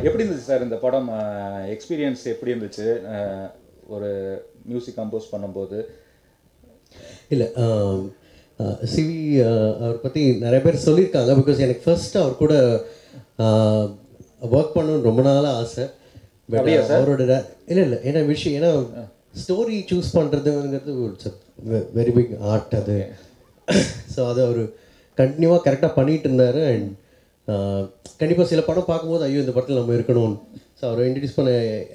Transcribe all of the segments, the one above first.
எப்படி இருந்துச்சு சார் இந்த படம்? எக்ஸ்பீரியன்ஸ் எப்படி இருந்துச்சு ஒரு மியூசிக் கம்போஸ் பண்ணும்போது? இல்லை சிவி அவர் பற்றி நிறைய பேர் சொல்லியிருக்காங்க. பிகாஸ் எனக்கு ஃபர்ஸ்ட் அவர் கூட ஒர்க் பண்ணணும்னு ரொம்ப நாளாக ஆசை. பட் அவரோட இல்லை ஏன்னா விஷயம் ஏன்னா ஸ்டோரி சூஸ் பண்ணுறதுங்கிறது ஒரு வெரி பிக் ஆர்ட் அது. ஸோ அதை அவர் கண்டினியூவாக கரெக்டாக பண்ணிகிட்டு இருந்தார். அண்ட் கண்டிப்பாக சில படம் பார்க்கும்போது ஐயோ இந்த படத்தில் நம்ம இருக்கணும். ஸோ அவரை இன்ட்ரடியூஸ் பண்ண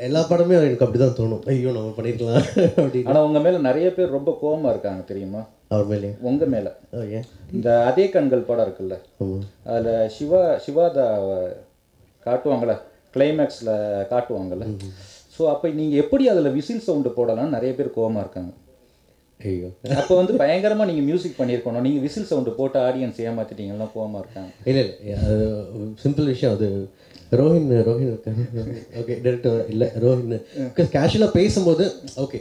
எல்லா படமே எனக்கு அப்படி தான் தோணும், ஐயோ நம்ம பண்ணியிருக்கலாம் அப்படின்னு. ஆனால் உங்கள் மேலே நிறைய பேர் ரொம்ப கோவமாக இருக்காங்க தெரியுமா? அவர் மேலே? உங்கள் மேலே. இந்த அதே கண்கள் படம் இருக்குல்ல, அதில் சிவாதா காட்டுவாங்களே, கிளைமேக்ஸில் காட்டுவாங்கள்ல. ஸோ அப்போ நீங்கள் எப்படி அதில் விசில் சவுண்டு போடலாம்னு நிறைய பேர் கோவமாக இருக்காங்க. ஐயோ, அப்போ வந்து பயங்கரமாக நீங்கள் மியூசிக் பண்ணியிருக்கணும், நீங்கள் விசில் சவுண்டு போட்டு ஆடியன்ஸ் ஏமாற்றிட்டீங்கலாம் கோவமாக இருக்காங்க. இல்லை அது சிம்பிள் விஷயம். அது ரோஹின் ஓகே டேரக்டர் இல்லை ரோஹின் கேஷுவலாக பேசும்போது ஓகே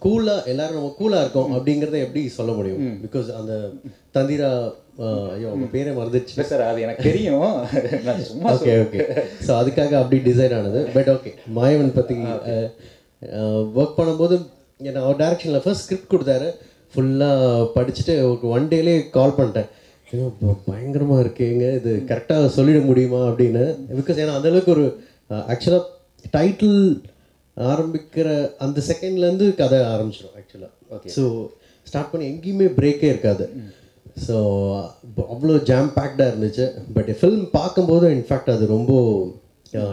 கூலாக எல்லோரும் நம்ம கூலாக இருக்கோம் அப்படிங்கிறத எப்படி சொல்ல முடியும்? பிகாஸ் அந்த தந்திரா ஐயோ அவங்க பேரே மறந்துடுச்சு சார், அது எனக்கு தெரியும். ஓகே ஓகே ஸோ அதுக்காக அப்படி டிசைன் ஆனது. பட் ஓகே மாயவன் பற்றி ஒர்க் பண்ணும்போது ஏன்னா அவர் டேரக்ஷனில் ஃபர்ஸ்ட் ஸ்கிரிப்ட் கொடுத்தாரு. ஃபுல்லாக படிச்சுட்டு ஒரு 1 டேலே கால் பண்ணிட்டேன், பயங்கரமாக இருக்குங்க, இது கரெக்டாக சொல்லிட முடியுமா அப்படின்னு. பிகாஸ் ஏன்னா அந்தளவுக்கு ஒரு ஆக்சுவலாக டைட்டில் ஆரம்பிக்கிற அந்த செகண்ட்லேருந்து கதை ஆரம்பிச்சிடும் ஆக்சுவலாக. ஓகே ஸோ ஸ்டார்ட் பண்ணி எங்கேயுமே பிரேக்கே இருக்காது. ஸோ அவ்வளோ ஜாம் பேக்டாக இருந்துச்சு. பட் ஃபில்ம் பார்க்கும்போது இன்ஃபேக்ட் அது ரொம்ப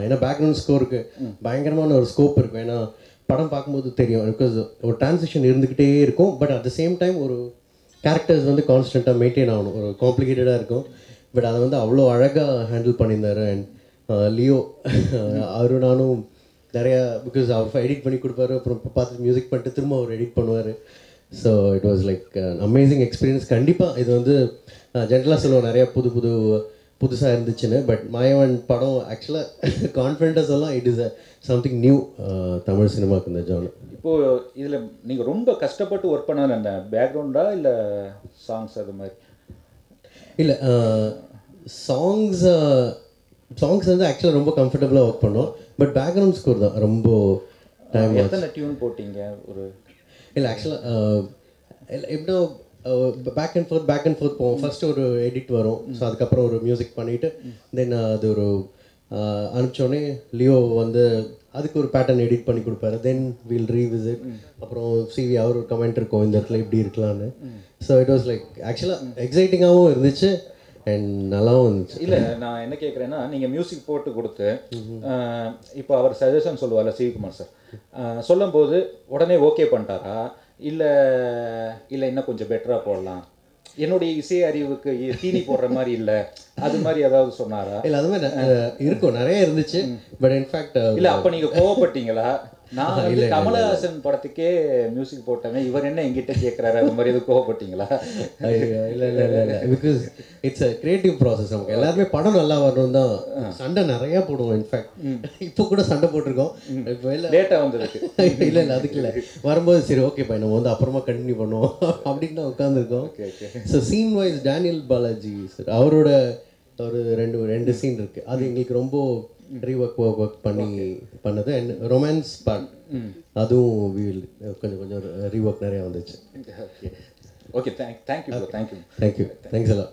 ஏன்னா பேக்ரவுண்ட் ஸ்கோருக்கு பயங்கரமான ஒரு ஸ்கோப் இருக்கும். ஏன்னா படம் பார்க்கும்போது தெரியும், பிகாஸ் ஒரு டிரான்சிஷன் இருந்துக்கிட்டே இருக்கும். But at the same time ஒரு கேரக்டர்ஸ் வந்து கான்ஸ்டண்ட்டாக மெயின்டைன் ஆகணும். ஒரு காம்ப்ளிகேட்டடாக இருக்கும். பட் அதை வந்து அவ்வளோ அழகாக ஹேண்டில் பண்ணியிருந்தார். அண்ட் லியோ அவரும் நானும் நிறையா பிகாஸ் அவர் எடிட் பண்ணி கொடுப்பாரு, அப்புறம் பார்த்துட்டு மியூசிக் பண்ணிட்டு திரும்ப அவர் எடிட் பண்ணுவார். So it was like amazing experience. கண்டிப்பாக இது வந்து ஜென்ரலாக சொல்லுவோம் நிறையா புதுசாக இருந்துச்சுன்னு. பட் மாயவன் படம் ஆக்சுவலாக கான்ஃபிடென்ட்டாக சொல்லலாம் it is something new Tamil சினிமாவுக்கு இந்த ஜானர். இப்போது இதில் நீங்கள் ரொம்ப கஷ்டப்பட்டு ஒர்க் பண்ணது அந்த பேக்ரவுண்டா இல்லை சாங்ஸ் அது மாதிரி? இல்லை சாங்ஸ் வந்து ஆக்சுவலாக ரொம்ப கம்ஃபர்டபுளாக ஒர்க் பண்ணோம். பட் பேக்ரவுண்ட் ஸ்கோர் தான் ரொம்ப டைம். எத்தனை டியூன் போட்டிங்க? ஒரு இல்லை ஆக்சுவலாக எப்படின்னா பேக் அண்ட் ஃபோர்த் போவோம். ஃபர்ஸ்ட் ஒரு எடிட் வரும். ஸோ அதுக்கப்புறம் ஒரு மியூசிக் பண்ணிவிட்டு தென் அது ஒரு அனுப்பிச்சோடனே லியோ வந்து அதுக்கு ஒரு பேட்டர்ன் எடிட் பண்ணி கொடுப்பாரு. தென் வீல் ரீவிசிட். அப்புறம் சிவி அவர் ஒரு கமெண்ட் இருக்கும் இந்த இடத்துல இப்படி இருக்கலான்னு. ஸோ இட் வாஸ் லைக் ஆக்சுவலாக எக்ஸைட்டிங்காகவும் இருந்துச்சு அண்ட் நல்லாவும் இருந்துச்சு. இல்லை நான் என்ன கேட்குறேன்னா, நீங்கள் மியூசிக் போட்டு கொடுத்து இப்போ அவர் சஜஷன் சொல்லுவார்ல சிவகுமார் சார், சொல்லும்போது உடனே ஓகே பண்ணிட்டாரா இல்லை இன்னும் கொஞ்சம் பெட்டராக போடலாம், என்னுடைய இசை அறிவுக்கு தீனி போடுற மாதிரி இல்லை, அது மாதிரி ஏதாவது சொன்னாரா? இல்லை அது மாதிரி இருக்கும், நிறைய இருந்துச்சு. பட் இன்ஃபேக்ட் இல்லை அப்போ நீங்கள் கோவப்பட்டீங்களா? நான் வந்து கமலஹாசன் படத்துக்கே மியூசிக் போட்டேன், இவர் என்ன எங்கிட்ட கேட்குறாரு, அது மாதிரி எதுவும் கோவப்பட்டீங்களா? இல்லை இல்லை இல்லை இல்லை because it's a creative process. நமக்கு எல்லாருமே படம் நல்லா வரணும் தான் சண்டை நிறையா போடுவோம். இன்ஃபேக்ட் இப்போ கூட சண்டை போட்டிருக்கோம். இப்போ இல்லை லேட்டாக வந்துருக்கு. இல்லை அதுக்கு இல்லை வரும்போது சரி ஓகே பை நம்ம வந்து அப்புறமா கண்டினியூ பண்ணுவோம் அப்படின்னு தான் உட்காந்துருக்கோம். So scene wise Daniel Balaji sir அவரோட ஒரு ரெண்டு சீன் இருக்குது. அது எங்களுக்கு ரொம்ப ஒர்க் பண்ணது. அண்ட் ரொமான்ஸ் பார்ட் அதுவும் கொஞ்சம் ரீஒர்க் நிறையா வந்துச்சு. Okay thank you. தேங்க்ஸ் எல்லாம்.